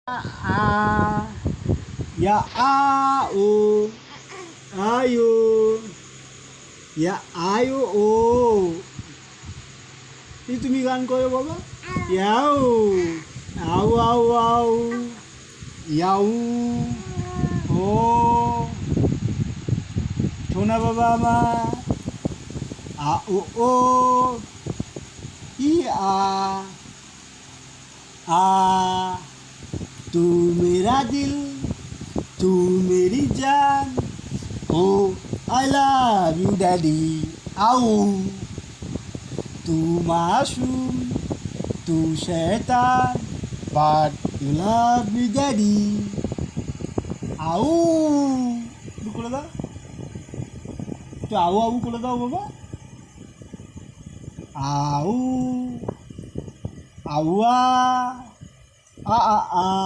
आ या आ ओ आयो या आयो ओ हे तुम्ही गाणं करू बाबा याऊ आऊ आऊ आऊ याऊ ओ छोना बाबा मा आ ओ ई आ तू मेरा दिल तू मेरी जान ओ आई लव यू डैडी आओ तू मासूम तू शैतान but you love me daddy आओ तू कुठं जा तू आऊ आऊ कुठं जाऊ बाबा आऊ आऊआ आ आ आ